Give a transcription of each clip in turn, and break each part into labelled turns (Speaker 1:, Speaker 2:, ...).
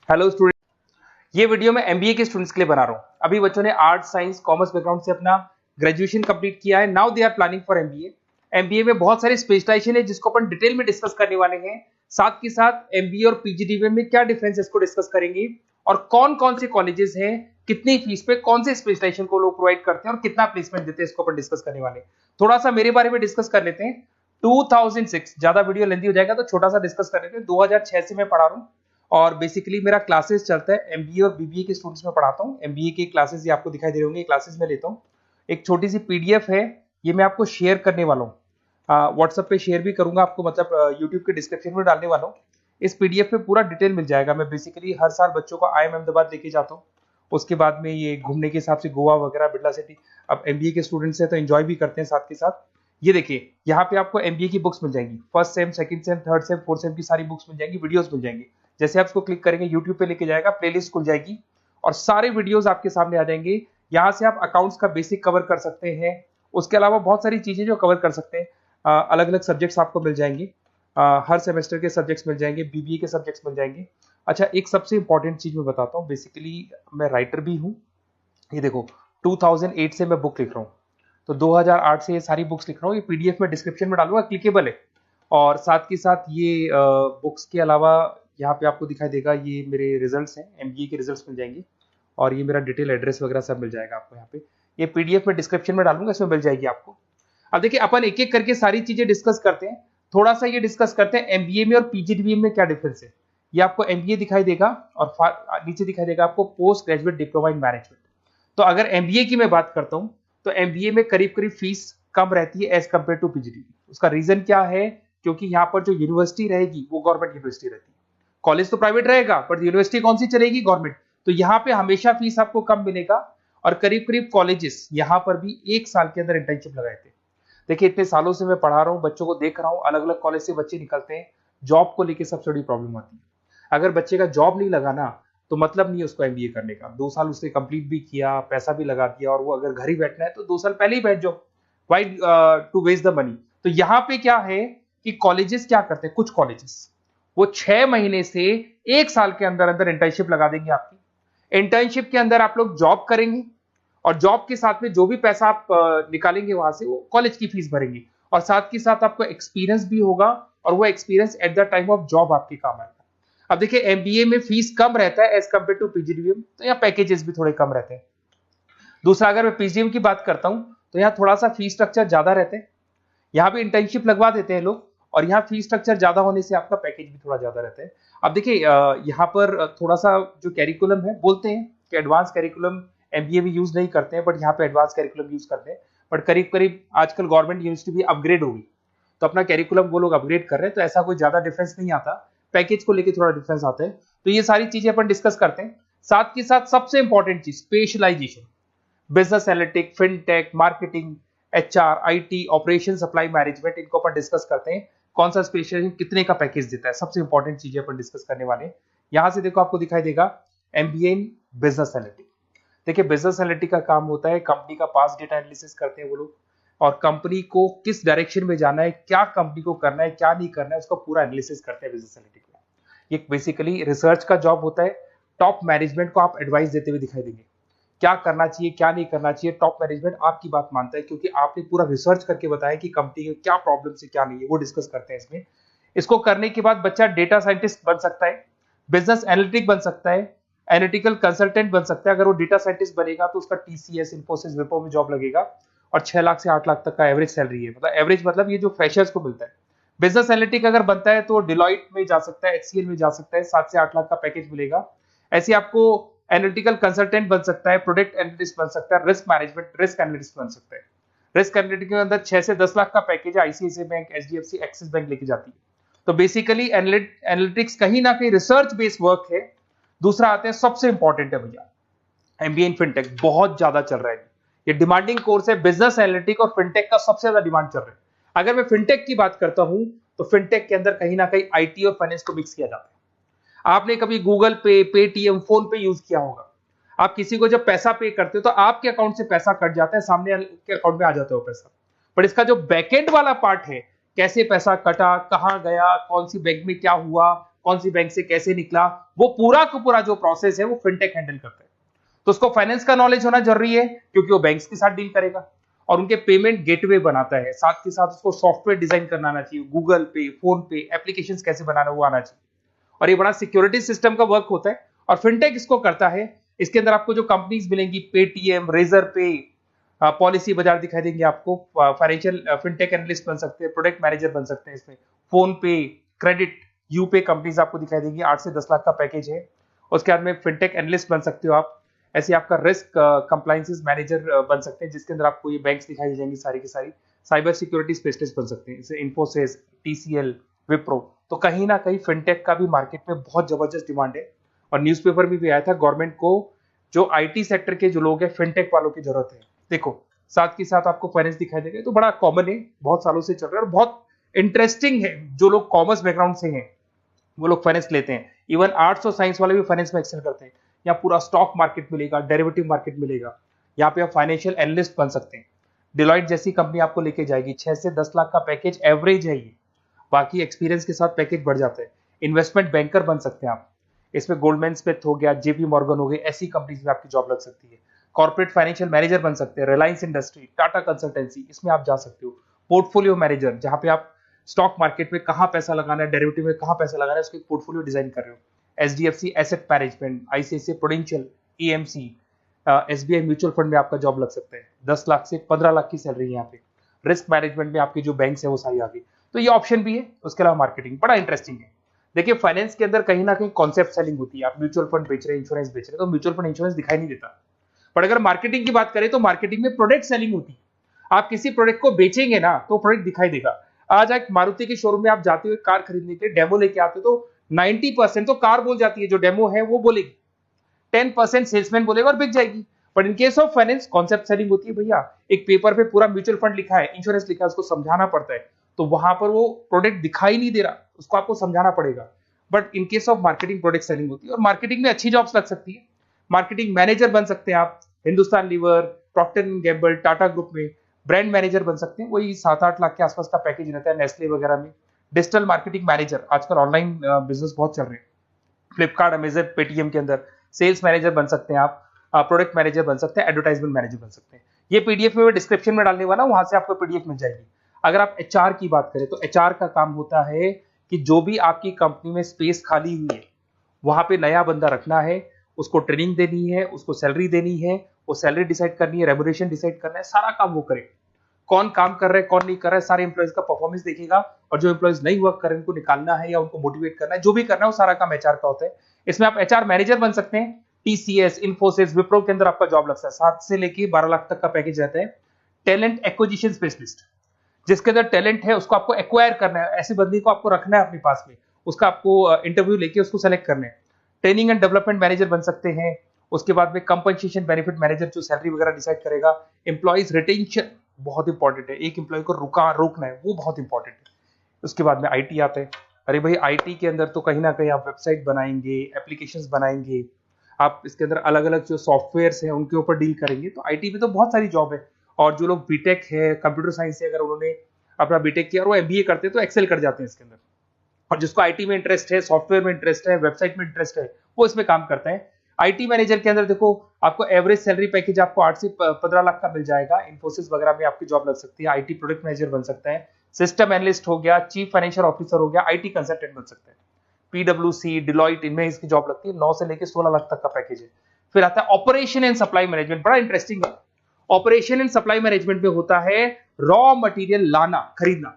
Speaker 1: Hello student, ये video मैं MBA के स्टूडेंट्स के लिए बना रहा हूँ। अभी बच्चों ने आर्ट साइंस कॉमर्स बैकग्राउंड से अपना ग्रेजुएशन कंप्लीट किया है। Now they are planning for MBA. MBA में बहुत सारे स्पेशलाइजेशन है जिसको अपन डिटेल में डिस्कस करने वाले हैं। साथ के साथ एमबीए और पीजीडीबीएम में क्या डिफरेंस है इसको डिस्कस करेंगे, और कौन कौन से कॉलेजेस हैं, कितनी फीस पे कौन से स्पेशलाइजेशन को लोग प्रोवाइड करते हैं और कितना प्लेसमेंट देते हैं, इसको अपन डिस्कस करने वाले हैं। थोड़ा सा मेरे बारे में डिस्कस कर लेते हैं। 2006, ज्यादा वीडियो लेंदी हो जाएगा तो छोटा सा डिस्कस कर लेते हैं। 2006 से मैं पढ़ा रहा हूँ और बेसिकली मेरा क्लासेस चलता है एमबीए और बीबीए के स्टूडेंट्स में पढ़ाता हूँ। एमबीए के क्लासेस ये आपको दिखाई दे रहे होंगे, क्लासेस में लेता हूँ। एक छोटी सी पीडीएफ है, ये मैं आपको शेयर करने वाला हूँ, व्हाट्सएप पे शेयर भी करूंगा आपको, मतलब यूट्यूब के डिस्क्रिप्शन में डालने वाला हूँ। इस पीडीएफ पे पूरा डिटेल मिल जाएगा। मैं बेसिकली हर साल बच्चों को IIM अहमदाबाद लेके जाता हूँ। उसके बाद में ये घूमने के हिसाब से गोवा वगैरह, बिरला सिटी। अब एमबीए के स्टूडेंट्स हैं तो एंजॉय भी करते हैं साथ के साथ। ये देखिए, यहाँ पे आपको एमबीए की बुक्स मिल जाएंगी, first sem, second same, third same, fourth same की सारी बुक्स मिल जाएंगी, वीडियोस मिल जाएंगी। जैसे आप इसको क्लिक करेंगे यूट्यूब पे लेके जाएगा, प्लेलिस्ट खुल जाएगी और सारे वीडियोस आपके सामने आ जाएंगे। यहाँ से आप अकाउंट्स का बेसिक कवर कर सकते हैं। उसके अलावा बहुत सारी चीजें जो कवर कर सकते हैं। अलग अलग सब्जेक्ट्स आपको मिल जाएंगे, हर सेमेस्टर के सब्जेक्ट्स मिल जाएंगे, बीबीए के सब्जेक्ट्स मिल जाएंगे। अच्छा, एक सबसे इंपॉर्टेंट चीज मैं बताता हूँ। बेसिकली मैं राइटर भी हूँ। ये देखो, 2008 से मैं बुक लिख रहा हूँ, तो 2008 से ये सारी बुक्स लिख रहा हूँ। ये पीडीएफ में डिस्क्रिप्शन में डालूंगा, क्लिकेबल है। और साथ के साथ ये बुक्स के अलावा यहाँ पे आपको दिखाई देगा, ये मेरे रिजल्ट्स हैं, एमबीए के रिजल्ट्स मिल जाएंगे। और ये मेरा डिटेल एड्रेस वगैरह सब मिल जाएगा आपको यहाँ पे। ये पीडीएफ में डिस्क्रिप्शन में डालूंगा, इसमें मिल जाएगी आपको। अब देखिए, अपन एक एक करके सारी चीजें डिस्कस करते हैं। थोड़ा सा ये डिस्कस करते हैं एमबीए में और पीजीडीबीएम में क्या डिफरेंस है। ये आपको एमबीए दिखाई देगा और नीचे दिखाई देगा आपको post graduate diploma in management. तो अगर एमबीए की मैं बात करता हूं तो एमबीए में करीब करीब फीस कम रहती है एज कंपेयर टू पीजीडीबी। उसका रीजन क्या है? क्योंकि यहाँ पर जो यूनिवर्सिटी रहेगी वो गवर्नमेंट यूनिवर्सिटी रहती है। कॉलेज तो प्राइवेट रहेगा पर यूनिवर्सिटी कौन सी चलेगी? गवर्नमेंट। तो यहाँ पे हमेशा फीस आपको कम मिलेगा। और करीब करीब कॉलेजेस यहाँ पर भी 1 साल के अंदर इंटर्नशिप लगाए थे। देखिए, इतने सालों से मैं पढ़ा रहा हूँ, बच्चों को देख रहा हूँ, अलग अलग कॉलेज से बच्चे निकलते हैं। जॉब को लेकर सबसे बड़ी प्रॉब्लम आती है। अगर बच्चे का जॉब नहीं लगाना तो मतलब नहीं है उसको एमबीए करने का। 2 साल उसने कंप्लीट भी किया, पैसा भी लगा दिया, और वो अगर घर ही बैठना है तो 2 साल पहले ही बैठ जाओ। Why to waste the money? तो यहाँ पे क्या है कि कॉलेजेस क्या करते हैं, कुछ कॉलेजेस वो 6 महीने से 1 साल के अंदर अंदर इंटर्नशिप लगा देंगे आपकी। इंटर्नशिप के अंदर आप लोग जॉब करेंगे और जॉब के साथ में जो भी पैसा आप निकालेंगे वहां से, वो कॉलेज की फीस भरेंगे। और साथ के साथ आपको एक्सपीरियंस भी होगा, और वो experience at the time of job आपके काम आएगा। अब देखिए, एमबीए में फीस कम रहता है एज कंपेयर टू पीजीडीबीएम, तो यहाँ पैकेजेस भी थोड़े कम रहते हैं। दूसरा, अगर मैं पीजीडीबीएम की बात करता हूं तो यहाँ थोड़ा सा फीस स्ट्रक्चर ज्यादा रहते हैं। यहाँ भी इंटर्नशिप लगवा देते हैं लोग, और यहाँ फीस स्ट्रक्चर ज्यादा होने से आपका पैकेज भी थोड़ा ज्यादा रहता है। अब देखिए, यहाँ पर थोड़ा सा जो कैरिकुलम है, बोलते हैं कि एडवांस कैरिकुलम एमबीए भी यूज नहीं करते हैं, बट यहाँ पे एडवांस कैरिकुलम यूज करते हैं। बट करीब करीब आजकल गवर्नमेंट यूनिवर्सिटी भी अपग्रेड होगी, तो अपना कैरिकुलम वो लोग अपग्रेड कर रहे हैं, तो ऐसा कोई ज्यादा डिफरेंस नहीं आता। पैकेज को लेकर थोड़ा डिफरेंस आता है। तो ये सारी चीजें अपन डिस्कस करते हैं। साथ के साथ सबसे इंपॉर्टेंट चीज, specialisation, business analytic, fintech, marketing, HR, IT, operation, supply management, इनको अपन डिस्कस करते हैं। कौन सा स्पेशलाइजेशन कितने का पैकेज देता है, सबसे इंपॉर्टेंट चीजें अपन डिस्कस करने वाले हैं। यहां से देखो, आपको दिखाई देगा एमबीए इन बिजनेस एनालिटिक। देखिए, बिजनेस एनालिटिक का काम होता है, कंपनी का पास्ट डेटा एनालिसिस करते हैं वो लोग, और कंपनी को किस डायरेक्शन में जाना है, क्या कंपनी को करना है, क्या नहीं करना है, उसका पूरा एनालिसिस करते हैं बिजनेस एनालिटिक में। ये बेसिकली रिसर्च का जॉब होता है। टॉप मैनेजमेंट को आप एडवाइस देते हुए दिखाई देंगे, क्या करना चाहिए, क्या नहीं करना चाहिए। टॉप मैनेजमेंट आपकी बात मानता है, क्योंकि आपने पूरा रिसर्च करके बताया कि कंपनी के क्या प्रॉब्लम है, क्या नहीं है, वो डिस्कस करते हैं इसमें। इसको करने के बाद बच्चा डेटा साइंटिस्ट बन सकता है, बिजनेस एनालिटिक बन सकता है, एनालिटिकल कंसल्टेंट बन सकता है। अगर वो डेटा साइंटिस्ट बनेगा तो उसका टीसीएस, इन्फोसिस, विप्रो में जॉब लगेगा, और 6 लाख से 8 लाख तक का एवरेज सैलरी है। मतलब एवरेज मतलब ये जो फ्रेशर्स को मिलता है। बिजनेस एनालिटिक अगर बनता है तो डिलॉइट में जा सकता है, एचसीएल में जा सकता है, 7 से 8 लाख का पैकेज मिलेगा। ऐसे आपको एनालिटिकल कंसल्टेंट बन सकता है, प्रोडक्ट एनालिस्ट बन सकता है, रिस्क मैनेजमेंट, रिस्क एनालिस्ट बन सकता है। रिस्क एनालिटिक के अंदर 6 से 10 लाख का पैकेज है, ICICI bank, HDFC, axis bank लेके जाती है। तो बेसिकली एनालिटिक्स कहीं ना कहीं रिसर्च बेस्ड वर्क है। दूसरा आते हैं, सबसे इंपॉर्टेंट है भैया, एमबीए इन फिनटेक बहुत ज्यादा चल रहा है। ये डिमांडिंग कोर्स है, बिजनेस एनालिटिक और फिनटेक का सबसे ज्यादा डिमांड चल रहा है। अगर मैं फिनटेक की बात करता हूं तो फिनटेक के अंदर कहीं ना कहीं आईटी और फाइनेंस को मिक्स किया जाता है। आपने कभी गूगल पे, पेटीएम, फोन पे यूज किया होगा। आप किसी को जब पैसा पे करते हो तो आपके अकाउंट से पैसा कट जाता है, सामने के अकाउंट में आ जाता है वो पैसा। पर इसका जो बैकएंड वाला पार्ट है, कैसे पैसा कटा, कहां गया, कौन सी बैंक में क्या हुआ, कौन सी बैंक से कैसे निकला, वो पूरा का पूरा जो प्रोसेस है वो फिनटेक हैंडल करता है। तो उसको फाइनेंस का नॉलेज होना जरूरी है क्योंकि वो बैंक्स के साथ डील करेगा और उनके पेमेंट गेटवे बनाता है। साथ के साथ उसको सॉफ्टवेयर डिजाइन करना आना चाहिए, गूगल पे, फोन पे, एप्लीकेशंस कैसे बनाना वो आना चाहिए। और ये बड़ा सिक्योरिटी सिस्टम का वर्क होता है और फिनटेक इसको करता है। इसके अंदर आपको जो कंपनीज मिलेंगी, पेटीएम, रेजर पे, पॉलिसी बाजार दिखाई देंगे आपको, फाइनेंशियल फिनटेक एनालिस्ट बन सकते हैं, प्रोडक्ट मैनेजर बन सकते हैं इसमें, फोन पे, क्रेडिट, यूपे कंपनीज आपको दिखाई देंगी। 8 से 10 लाख का पैकेज है। उसके बाद में फिनटेक एनालिस्ट बन सकते हो आप। ऐसे आपका रिस्क कंप्लायंसेस मैनेजर बन सकते हैं जिसके अंदर आपको ये बैंक्स दिखाई दे जाएंगी सारी की सारी। साइबर सिक्योरिटी स्पेशलिस्ट बन सकते हैं जैसे इन्फोसिस, टीसीएल, विप्रो। तो कहीं ना कहीं फिनटेक का भी मार्केट में बहुत जबरदस्त डिमांड है और न्यूज़पेपर में भी आया था गवर्नमेंट को जो आईटी सेक्टर के जो लोग हैं फिनटेक वालों की जरूरत है। देखो साथ के साथ आपको फाइनेंस दिखाई देगा, तो बड़ा कॉमन है, बहुत सालों से चल रहा है और बहुत इंटरेस्टिंग है। जो लोग कॉमर्स बैकग्राउंड से हैं वो लोग फाइनेंस लेते हैं। इवन आर्ट्स और साइंस वाले भी फाइनेंस में एक्सेल करते हैं। यहाँ पूरा स्टॉक मार्केट मिलेगा, डेरिवेटिव मार्केट मिलेगा। यहाँ पे आप फाइनेंशियल एनालिस्ट बन सकते हैं। डिलॉइट जैसी कंपनी आपको लेके जाएगी। 6 से 10 लाख का पैकेज एवरेज है ये, बाकी एक्सपीरियंस के साथ पैकेज बढ़ जाता है। इन्वेस्टमेंट बैंकर बन सकते हैं आप, इसमें गोल्डमैन स्मिथ हो गया, जेपी मॉर्गन हो गई, ऐसी कंपनीज में आपकी जॉब लग सकती है। कॉर्पोरेट फाइनेंशियल मैनेजर बन सकते हैं, रिलायंस इंडस्ट्री, टाटा कंसल्टेंसी, इसमें आप जा सकते हो। पोर्टफोलियो मैनेजर, जहां पे आप स्टॉक मार्केट में कहां पैसा लगाना है, डेरिवेटिव में कहां पैसा लगाना है, उसको एक पोर्टफोलियो डिजाइन कर रहे हो। HDFC asset management, ICICI prudential, EMC, SBI mutual fund में आपका जॉब लग सकता है। 10 लाख से 15 लाख की सैलरी है यहाँ पे। रिस्क मैनेजमेंट में आपकी जो बैंक है वो सारी आ गई। तो ये ऑप्शन भी है। उसके अलावा मार्केटिंग बड़ा इंटरेस्टिंग है। देखिए फाइनेंस के अंदर कहीं ना कहीं कॉन्सेप्ट सेलिंग होती है। आप म्यूचुअल फंड बेच रहे हैं, इंश्योरेंस बेच रहे हैं, तो म्यूचुअल फंड इंश्योरेंस दिखाई नहीं देता। पर अगर मार्केटिंग की बात करें तो मार्केटिंग में प्रोडक्ट सेलिंग होती है। आप किसी प्रोडक्ट को बेचेंगे ना तो प्रोडक्ट दिखाई देगा। आज एक मारुति के शोरूम में आप जाते हुए कार खरीदने के डेमो लेके आते हो तो 90% तो कार बोल जाती है, जो डेमो है वो बोलेगी, 10% सेल्समैन बोलेगा और बिक जाएगी। But in case of finance concept selling होती है भैया। एक पेपर पे पूरा म्यूचुअल फंड लिखा है, इंश्योरेंस लिखा है, उसको समझाना पड़ता है। तो वहां पर वो प्रोडक्ट दिखाई नहीं दे रहा, उसको आपको समझाना पड़ेगा। But in case of marketing product selling होती है और मार्केटिंग में अच्छी जॉब्स लग सकती है। मार्केटिंग मैनेजर बन सकते हैं आप, Hindustan Lever, Procter and Gamble, Tata group में ब्रांड मैनेजर बन सकते हैं। वही 7-8 लाख के आसपास का पैकेज रहता है नेस्ले वगैरह में। डिजिटल मार्केटिंग मैनेजर, आजकल ऑनलाइन बिजनेस बहुत चल रहे हैं, फ्लिपकार्ट, अमेजन, पेटीएम के अंदर सेल्स मैनेजर बन सकते हैं आप, प्रोडक्ट मैनेजर बन सकते हैं, एडवर्टाइजमेंट मैनेजर बन सकते हैं। ये पीडीएफ में डिस्क्रिप्शन में डालने वाला, वहां से आपको पीडीएफ मिल जाएगी। अगर आप एचआर की बात करें तो एचआर का काम होता है कि जो भी आपकी कंपनी में स्पेस खाली हुई है वहां पे नया बंदा रखना है, उसको ट्रेनिंग देनी है, उसको सैलरी देनी है, वो सैलरी डिसाइड करनी है, रेम्यूनरेशन डिसाइड करना है, सारा काम वो करे। कौन काम कर रहा है, कौन नहीं कर रहा है, सारे एम्प्लॉइज का परफॉर्मेंस देखेगा और जो एम्प्लॉइज नहीं वर्क कर रहे हैं उनको निकालना है या उनको मोटिवेट करना है, जो भी करना है वो सारा काम एचआर का होता है। इसमें आप एचआर मैनेजर बन सकते हैं। टीसीएस, इन्फोसिस, विप्रो के अंदर आपका जॉब लगता है। 7 से लेके 12 लाख तक का पैकेज रहता है। टैलेंट एक्विजिशन स्पेशलिस्ट, जिसके अंदर टैलेंट है उसको आपको एक्वायर करना है, ऐसे बंदी को आपको रखना है अपने पास में, उसका आपको इंटरव्यू लेके उसको सेलेक्ट करना है। ट्रेनिंग एंड डेवलपमेंट मैनेजर बन सकते हैं। उसके बाद में कंपनसेशन बेनिफिट मैनेजर, जो सैलरी वगैरह डिसाइड करेगा। एम्प्लॉइज रिटेंशन बहुत इंपॉर्टेंट है, एक एम्प्लॉय को रोकना है, वो बहुत इंपॉर्टेंट है। उसके बाद में आईटी आता है। अरे भाई आईटी के अंदर तो कहीं ना कहीं आप वेबसाइट बनाएंगे, एप्लीकेशंस बनाएंगे, आप इसके अंदर अलग अलग जो सॉफ्टवेयर्स हैं उनके ऊपर डील करेंगे। तो आईटी में तो बहुत सारी जॉब है। और जो लोग बीटेक है, कंप्यूटर साइंस से अगर उन्होंने अपना बीटेक किया और वो एमबीए करते हैं तो एक्सेल कर जाते हैं इसके अंदर। और जिसको आईटी में इंटरेस्ट है, सॉफ्टवेयर में इंटरेस्ट है, वेबसाइट में इंटरेस्ट है, वो इसमें काम करता है। आईटी मैनेजर के अंदर देखो आपको एवरेज सैलरी पैकेज आपको 8 से 15 लाख का मिल जाएगा। इन्फोसिस वगैरह में आपकी जॉब लग सकती है। आईटी प्रोडक्ट मैनेजर बन सकता है, सिस्टम एनालिस्ट हो गया, चीफ फाइनेंशियल ऑफिसर हो गया, आईटी कंसल्टेंट बन सकते हैं। पीडब्ल्यूसी, डिलॉइट, इनमें इसकी जॉब लगती है। 9 से लेकर 16 लाख तक का पैकेज है। फिर आता है ऑपरेशन एंड सप्लाई मैनेजमेंट, बड़ा इंटरेस्टिंग है। ऑपरेशन एंड सप्लाई मैनेजमेंट में होता है रॉ मटेरियल लाना, खरीदना,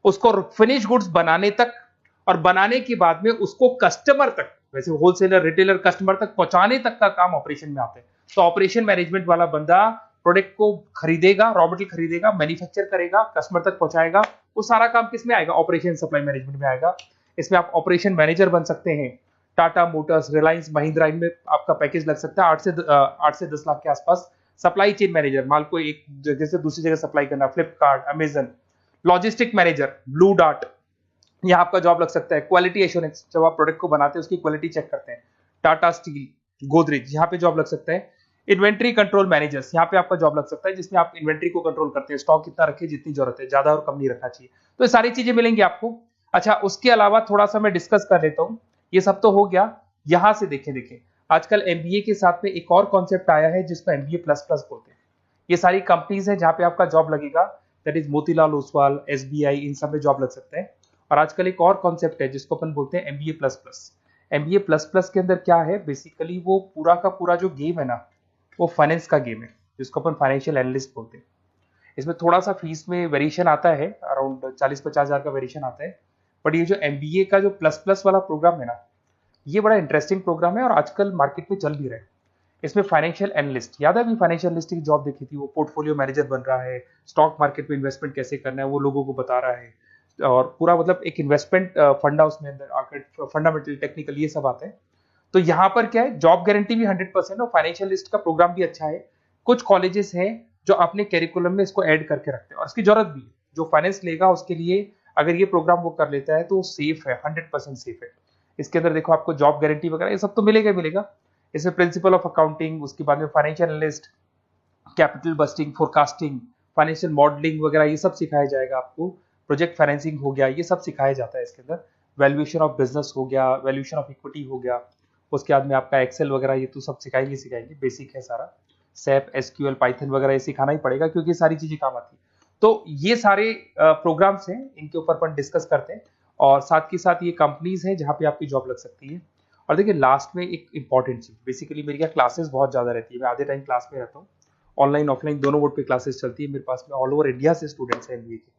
Speaker 1: उसको फिनिश गुड्स बनाने तक और बनाने के बाद में उसको कस्टमर तक, वैसे होलसेलर, रिटेलर, कस्टमर तक पहुंचाने तक का काम ऑपरेशन में आता है। तो ऑपरेशन मैनेजमेंट वाला बंदा प्रोडक्ट को खरीदेगा, रॉ मटेरियल खरीदेगा, मैन्युफैक्चर करेगा, कस्टमर तक पहुंचाएगा। वो सारा काम किस में आएगा? ऑपरेशन सप्लाई मैनेजमेंट में आएगा। इसमें आप ऑपरेशन मैनेजर बन सकते हैं। टाटा मोटर्स, रिलायंस, महिंद्रा, इनमें आपका पैकेज लग सकता है 8 से 10 लाख के आसपास। सप्लाई चेन मैनेजर, माल को एक जगह से दूसरी जगह सप्लाई करना, Flipkart, Amazon. Logistic manager, blue dart, यहाँ आपका जॉब लग सकता है। क्वालिटी एश्योरेंस, जब आप प्रोडक्ट को बनाते हैं उसकी क्वालिटी चेक करते हैं। टाटा स्टील, गोदरेज, यहाँ पे जॉब लग सकता है। इन्वेंट्री कंट्रोल मैनेजर्स, यहाँ पे आपका जॉब लग सकता है, जिसमें आप इन्वेंट्री को कंट्रोल करते हैं, स्टॉक कितना रखे, जितनी जरूरत है, ज्यादा और कम नहीं रखना चाहिए। तो ये सारी चीजें मिलेंगी आपको। अच्छा, उसके अलावा थोड़ा सा मैं डिस्कस कर लेता हूँ। ये सब तो हो गया। यहां से देखें आजकल एमबीए के साथ में एक और कॉन्सेप्ट आया है जिसको एमबीए प्लस प्लस बोलते हैं। ये सारी कंपनीज है जहां पे आपका जॉब लगेगा, that is Motilal Oswal, SBI, इन सब में जॉब लग सकता है। और आजकल एक और कॉन्सेप्ट है जिसको अपन बोलते हैं MBA plus plus. MBA plus plus के अंदर क्या है, बेसिकली वो पूरा का पूरा जो गेम है ना, वो फाइनेंस का गेम है, जिसको अपन फाइनेंशियल एनालिस्ट बोलते हैं। इसमें थोड़ा सा फीस में वेरिएशन आता है, अराउंड 40-50 हज़ार का वेरिएशन आता है। बट ये जो एमबीए का जो प्लस प्लस वाला प्रोग्राम है ना, ये बड़ा इंटरेस्टिंग प्रोग्राम है और आजकल मार्केट में चल भी रहा है। इसमें फाइनेंशियल एनालिस्ट, याद है अभी फाइनेंशियल एनालिस्ट की जॉब देखी थी, वो पोर्टफोलियो मैनेजर बन रहा है, स्टॉक मार्केट में इन्वेस्टमेंट कैसे करना है वो लोगों को बता रहा है, और पूरा मतलब एक इन्वेस्टमेंट फंडा उसमें अंदर आकर फंडामेंटल टेक्निकल ये सब आते हैं। तो यहाँ पर क्या है, जॉब गारंटी भी 100% और फाइनेंशियल लिस्ट का प्रोग्राम भी अच्छा है। कुछ कॉलेजेस हैं जो अपने कैरिकुलम में इसको ऐड करके रखते हैं और इसकी जरूरत भी है। जो फाइनेंस लेगा उसके लिए अगर ये प्रोग्राम वो कर लेता है तो सेफ है, 100% सेफ है। इसके अंदर देखो आपको जॉब गारंटी वगैरह ये सब तो मिलेगा ही मिलेगा। इसमें प्रिंसिपल ऑफ अकाउंटिंग, उसके बाद में financial analyst, capital budgeting, forecasting, financial modelling वगैरह ये सब सिखाया जाएगा आपको। प्रोजेक्ट फाइनेंसिंग हो गया, ये सब सिखाया जाता है इसके अंदर। वैल्यूएशन ऑफ बिजनेस हो गया, वैल्यूएशन ऑफ इक्विटी हो गया, उसके बाद में आपका एक्सेल वगैरह ये तो सब सिखाएंगे, बेसिक है सारा। सैप, एसक्यूएल, पाइथन वगैरह ये सिखाना ही पड़ेगा क्योंकि सारी चीजें काम आती है। तो ये सारे प्रोग्राम्स हैं, इनके ऊपर अपन डिस्कस करते हैं। और साथ के साथ ये कंपनीज हैं जहाँ पे आपकी जॉब लग सकती है। और देखिए लास्ट में एक इंपॉर्टेंट चीज, बेसिकली मेरी क्या क्लासेस बहुत ज्यादा रहती है, मैं आधे टाइम क्लास में रहता हूँ। ऑनलाइन ऑफलाइन दोनों मोड पे क्लासेस चलती है मेरे पास में। ऑल ओवर इंडिया से स्टूडेंट्स हैं एमबीए के,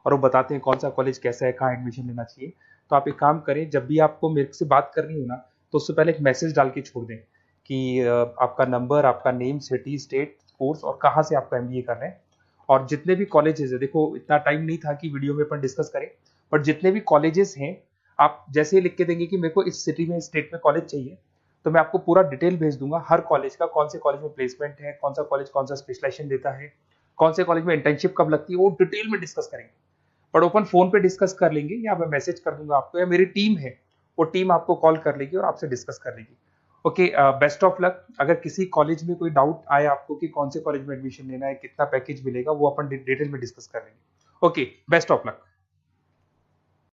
Speaker 1: और वो बताते हैं कौन सा कॉलेज कैसा है, कहाँ एडमिशन लेना चाहिए। तो आप एक काम करें, जब भी आपको मेरे से बात करनी हो ना, तो उससे पहले एक मैसेज डाल के छोड़ दें कि आपका नंबर, आपका नेम, सिटी, स्टेट, कोर्स और कहाँ से आपका एमबीए कर रहे हैं। और जितने भी कॉलेजेस है, देखो इतना टाइम नहीं था कि वीडियो में अपन डिस्कस करें, बट जितने भी कॉलेजेस हैं आप जैसे ही लिख के देंगे कि मेरे को इस सिटी में, स्टेट में कॉलेज चाहिए, तो मैं आपको पूरा डिटेल भेज दूंगा हर कॉलेज का, कौन से कॉलेज में प्लेसमेंट है, कौन सा कॉलेज कौन सा स्पेशलाइजेशन देता है, कौन से कॉलेज में इंटर्नशिप कब लगती है, वो डिटेल में डिस्कस करेंगे। बट ओपन फोन पे डिस्कस कर लेंगे, या मैं मैसेज कर दूंगा आपको, या मेरी टीम है वो टीम आपको कॉल कर लेगी और आपसे डिस्कस कर लेगी। Okay, best of luck. अगर किसी कॉलेज में कोई डाउट आए आपको कि कौन से कॉलेज में एडमिशन लेना है, कितना पैकेज मिलेगा, वो अपन डिटेल में डिस्कस कर लेंगे। Okay, best of luck.